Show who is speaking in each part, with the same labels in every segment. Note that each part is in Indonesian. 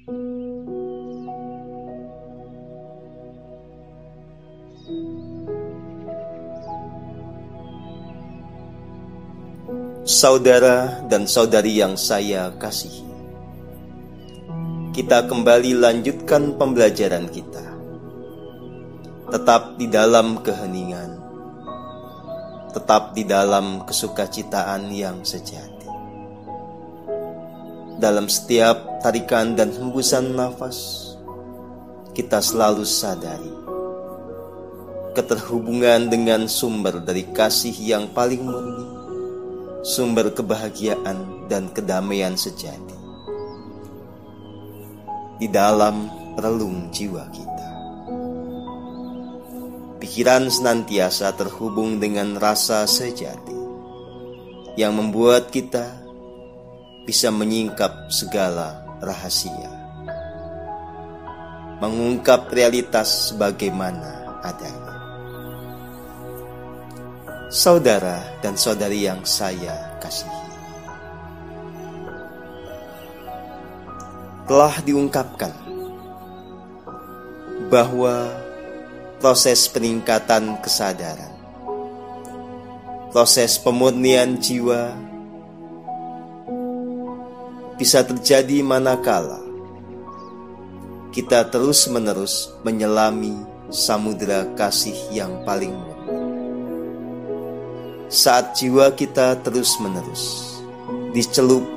Speaker 1: Saudara dan saudari yang saya kasihi, kita kembali lanjutkan pembelajaran kita. Tetap di dalam keheningan, tetap di dalam kesukacitaan yang sejati. Dalam setiap tarikan dan hembusan nafas, kita selalu sadari keterhubungan dengan sumber dari kasih yang paling murni, sumber kebahagiaan dan kedamaian sejati di dalam relung jiwa kita. Pikiran senantiasa terhubung dengan rasa sejati yang membuat kita bisa menyingkap segala rahasia, mengungkap realitas sebagaimana adanya. Saudara dan saudari yang saya kasihi, telah diungkapkan bahwa proses peningkatan kesadaran, proses pemurnian jiwa bisa terjadi manakala kita terus-menerus menyelami samudera kasih yang paling murni. Saat jiwa kita terus-menerus dicelup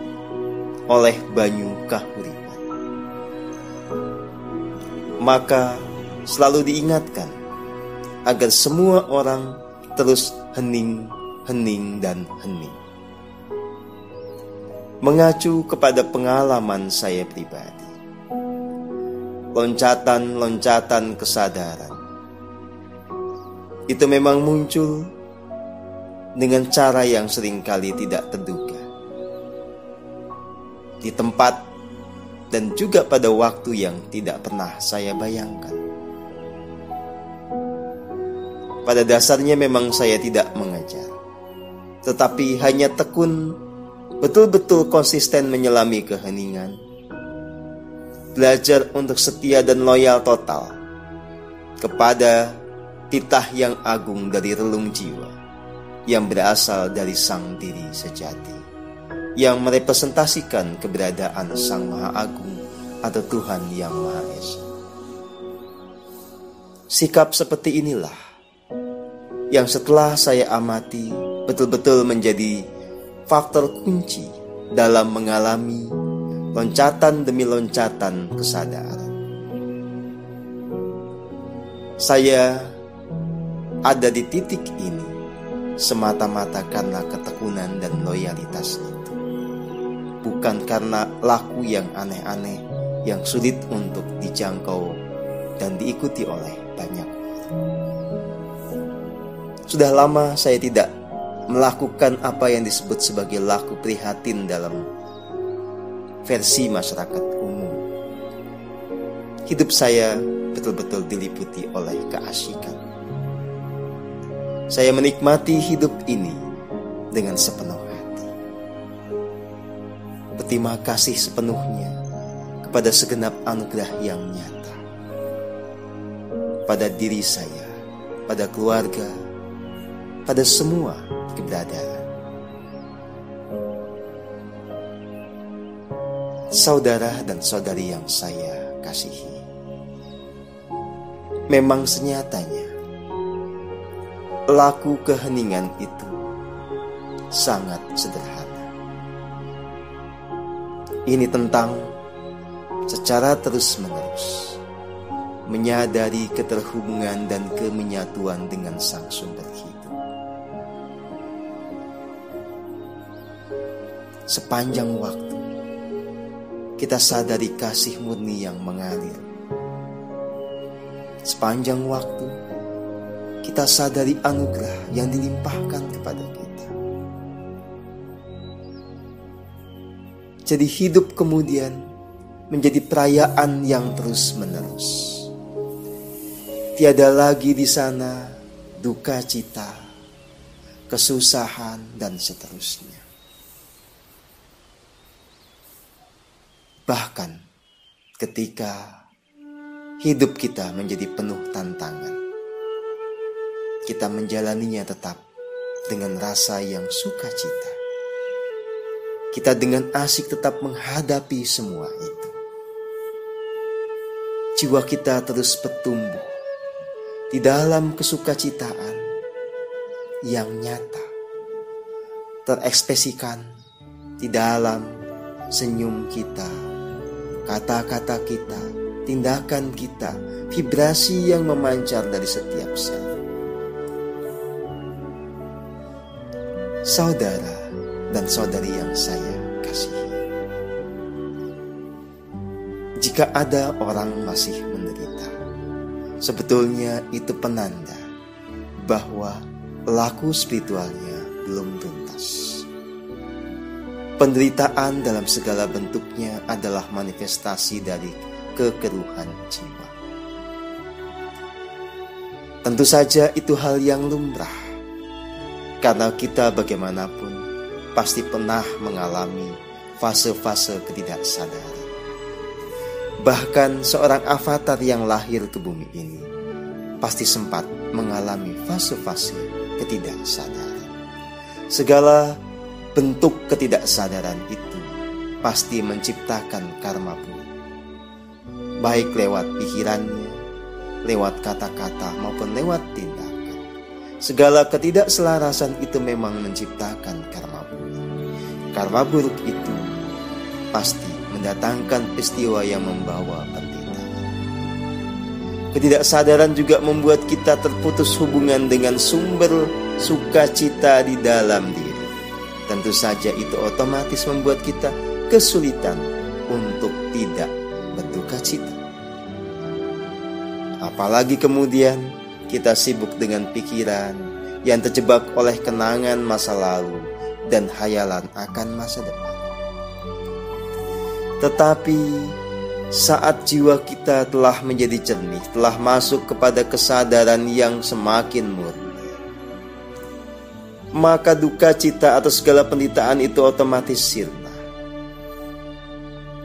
Speaker 1: oleh banyu kahuripan, maka selalu diingatkan agar semua orang terus hening, hening, dan hening. Mengacu kepada pengalaman saya pribadi, loncatan-loncatan kesadaran itu memang muncul dengan cara yang seringkali tidak terduga, di tempat dan juga pada waktu yang tidak pernah saya bayangkan. Pada dasarnya memang saya tidak mengejar, tetapi hanya tekun betul-betul konsisten menyelami keheningan, belajar untuk setia dan loyal total kepada titah yang agung dari relung jiwa yang berasal dari Sang Diri Sejati, yang merepresentasikan keberadaan Sang Maha Agung atau Tuhan Yang Maha Esa. Sikap seperti inilah yang setelah saya amati betul-betul menjadi faktor kunci dalam mengalami loncatan demi loncatan kesadaran. Saya ada di titik ini semata-mata karena ketekunan dan loyalitas itu, bukan karena laku yang aneh-aneh yang sulit untuk dijangkau dan diikuti oleh banyak orang. Sudah lama saya tidak melakukan apa yang disebut sebagai laku prihatin dalam versi masyarakat umum. Hidup saya betul-betul diliputi oleh keasyikan. Saya menikmati hidup ini dengan sepenuh hati, berterima kasih sepenuhnya kepada segenap anugerah yang nyata, pada diri saya, pada keluarga, pada semua keberadaan. Saudara dan saudari yang saya kasihi, memang senyatanya laku keheningan itu sangat sederhana. Ini tentang secara terus-menerus menyadari keterhubungan dan kemenyatuan dengan Sang Sumber Hidup. Sepanjang waktu kita sadari kasih murni yang mengalir. Sepanjang waktu kita sadari anugerah yang dilimpahkan kepada kita. Jadi hidup kemudian menjadi perayaan yang terus-menerus. Tiada lagi di sana duka cita, kesusahan, dan seterusnya. Bahkan ketika hidup kita menjadi penuh tantangan, kita menjalaninya tetap dengan rasa yang sukacita. Kita dengan asik tetap menghadapi semua itu. Jiwa kita terus bertumbuh di dalam kesukacitaan yang nyata, terekspresikan di dalam senyum kita, kata-kata kita, tindakan kita, vibrasi yang memancar dari setiap sel. Saudara dan saudari yang saya kasihi, jika ada orang masih menderita, sebetulnya itu penanda bahwa laku spiritualnya belum tuntas. Penderitaan dalam segala bentuknya adalah manifestasi dari kekeruhan jiwa. Tentu saja itu hal yang lumrah, karena kita bagaimanapun pasti pernah mengalami fase-fase ketidaksadaran. Bahkan seorang avatar yang lahir ke bumi ini pasti sempat mengalami fase-fase ketidaksadaran. Segala bentuk ketidaksadaran itu pasti menciptakan karma buruk, baik lewat pikirannya, lewat kata-kata maupun lewat tindakan. Segala ketidakselarasan itu memang menciptakan karma buruk. Karma buruk itu pasti mendatangkan peristiwa yang membawa penderitaan. Ketidaksadaran juga membuat kita terputus hubungan dengan sumber sukacita di dalam diri. Tentu saja itu otomatis membuat kita kesulitan untuk tidak berduka cita. Apalagi kemudian kita sibuk dengan pikiran yang terjebak oleh kenangan masa lalu dan hayalan akan masa depan. Tetapi saat jiwa kita telah menjadi jernih, telah masuk kepada kesadaran yang semakin murni, maka duka cita atau segala penderitaan itu otomatis sirna.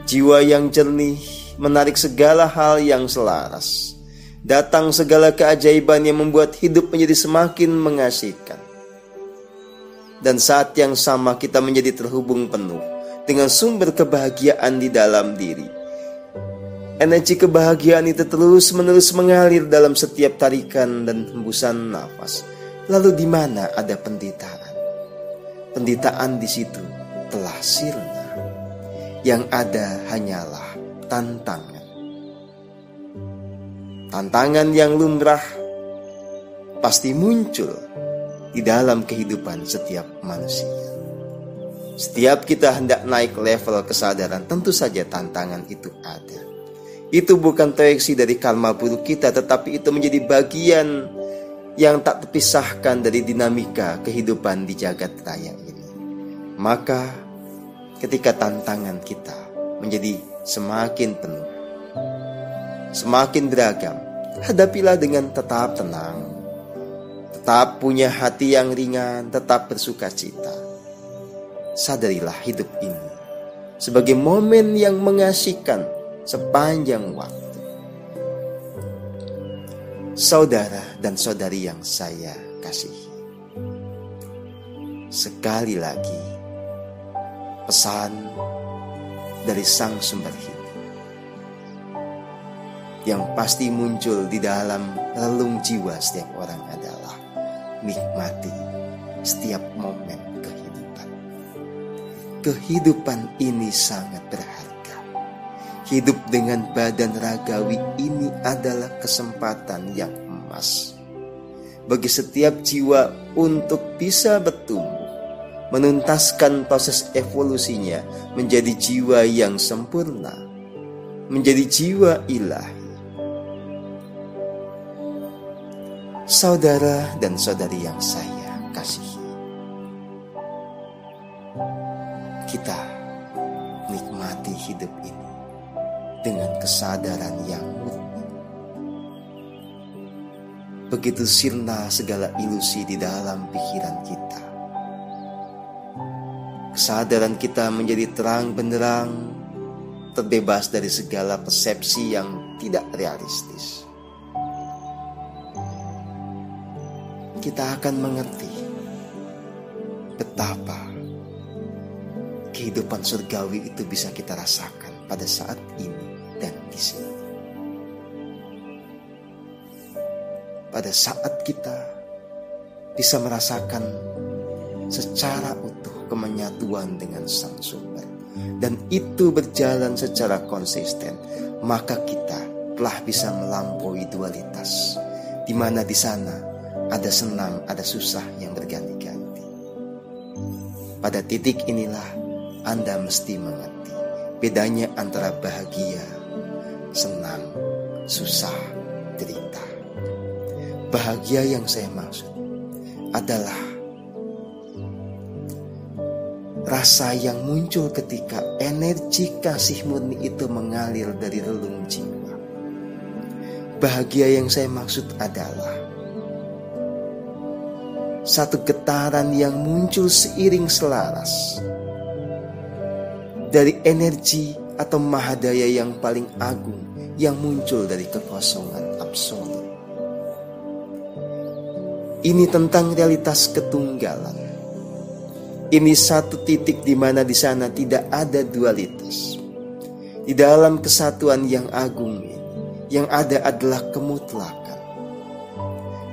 Speaker 1: Jiwa yang jernih menarik segala hal yang selaras. Datang segala keajaiban yang membuat hidup menjadi semakin mengasihkan. Dan saat yang sama kita menjadi terhubung penuh dengan sumber kebahagiaan di dalam diri. Energi kebahagiaan itu terus-menerus mengalir dalam setiap tarikan dan hembusan nafas. Lalu di mana ada penderitaan? Penderitaan di situ telah sirna. Yang ada hanyalah tantangan. Tantangan yang lumrah pasti muncul di dalam kehidupan setiap manusia. Setiap kita hendak naik level kesadaran, tentu saja tantangan itu ada. Itu bukan proyeksi dari karma buruk kita, tetapi itu menjadi bagian yang tak terpisahkan dari dinamika kehidupan di jagat raya ini. Maka ketika tantangan kita menjadi semakin penuh, semakin beragam, hadapilah dengan tetap tenang, tetap punya hati yang ringan, tetap bersuka cita. Sadarilah hidup ini sebagai momen yang mengasihkan sepanjang waktu. Saudara dan saudari yang saya kasihi, sekali lagi pesan dari Sang Sumber Hidup yang pasti muncul di dalam relung jiwa setiap orang adalah nikmati setiap momen kehidupan. Kehidupan ini sangat berharga. Hidup dengan badan ragawi ini adalah kesempatan yang emas bagi setiap jiwa untuk bisa bertumbuh, menuntaskan proses evolusinya menjadi jiwa yang sempurna, menjadi jiwa ilahi. Saudara dan saudari yang saya kasihi, kita nikmati hidup ini dengan kesadaran yang murni. Begitu sirna segala ilusi di dalam pikiran kita. Kesadaran kita menjadi terang benderang terbebas dari segala persepsi yang tidak realistis, kita akan mengerti betapa kehidupan surgawi itu bisa kita rasakan pada saat ini dan di sini. Pada saat kita bisa merasakan secara utuh kemenyatuan dengan Sang Sumber, dan itu berjalan secara konsisten, maka kita telah bisa melampaui dualitas, di mana di sana ada senang, ada susah yang berganti-ganti. Pada titik inilah Anda mesti mengerti bedanya antara bahagia, senang, susah, derita. Bahagia yang saya maksud adalah rasa yang muncul ketika energi kasih murni itu mengalir dari relung jiwa. Bahagia yang saya maksud adalah satu getaran yang muncul seiring selaras dari energi atau mahadaya yang paling agung yang muncul dari kekosongan absolut. Ini tentang realitas ketunggalan. Ini satu titik di mana di sana tidak ada dualitas. Di dalam kesatuan yang agung ini, yang ada adalah kemutlakan,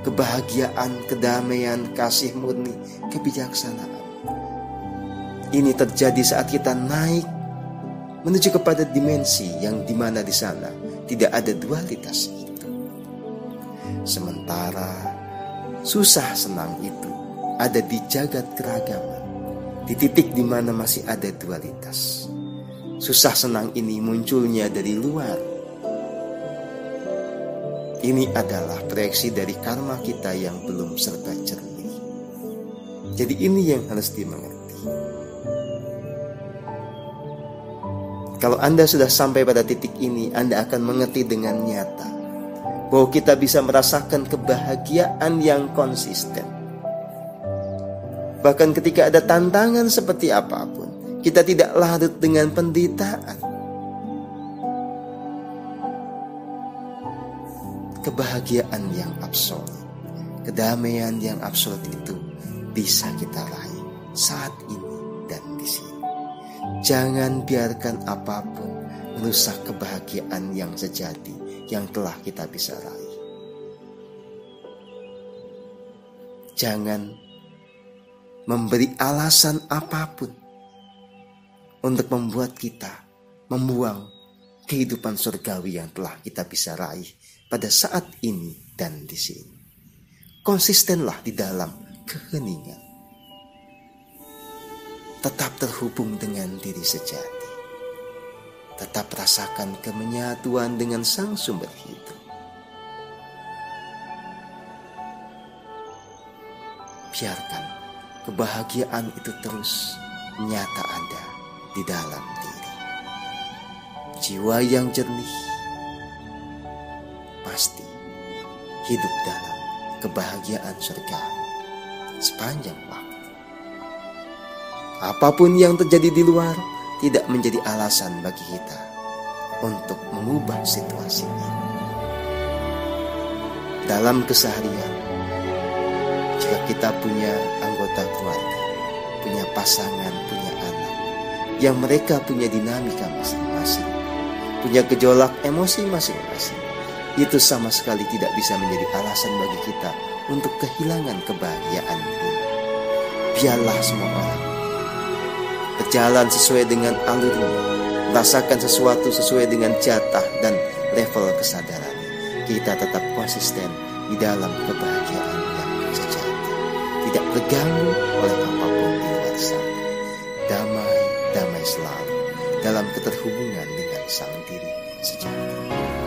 Speaker 1: kebahagiaan, kedamaian, kasih murni, kebijaksanaan. Ini terjadi saat kita naik menuju kepada dimensi yang di mana di sana tidak ada dualitas itu. Sementara susah senang itu ada di jagat keragaman, di titik di mana masih ada dualitas. Susah senang ini munculnya dari luar. Ini adalah proyeksi dari karma kita yang belum serba jernih. Jadi ini yang harus dimengerti. Kalau Anda sudah sampai pada titik ini, Anda akan mengerti dengan nyata bahwa kita bisa merasakan kebahagiaan yang konsisten. Bahkan ketika ada tantangan seperti apapun, kita tidak larut dengan penderitaan. Kebahagiaan yang absolut, kedamaian yang absolut itu bisa kita raih saat ini dan di sini. Jangan biarkan apapun merusak kebahagiaan yang sejati yang telah kita bisa raih. Jangan memberi alasan apapun untuk membuat kita membuang kehidupan surgawi yang telah kita bisa raih pada saat ini dan di sini. Konsistenlah di dalam keheningan. Tetap terhubung dengan diri sejati. Tetap rasakan kemenyatuan dengan Sang Sumber hidup. Biarkan kebahagiaan itu terus nyata ada di dalam diri. Jiwa yang jernih pasti hidup dalam kebahagiaan surga sepanjang waktu. Apapun yang terjadi di luar tidak menjadi alasan bagi kita untuk mengubah situasi ini. Dalam keseharian, jika kita punya anggota keluarga, punya pasangan, punya anak, yang mereka punya dinamika masing-masing, punya gejolak emosi masing-masing, itu sama sekali tidak bisa menjadi alasan bagi kita untuk kehilangan kebahagiaan ini. Biarlah semua orang berjalan sesuai dengan alurnya, merasakan sesuatu sesuai dengan jatah dan level kesadaran. Kita tetap konsisten di dalam kebahagiaan yang sejati, tidak terganggu oleh apapun di luar sana. Damai, damai selalu dalam keterhubungan dengan sang diri sejati.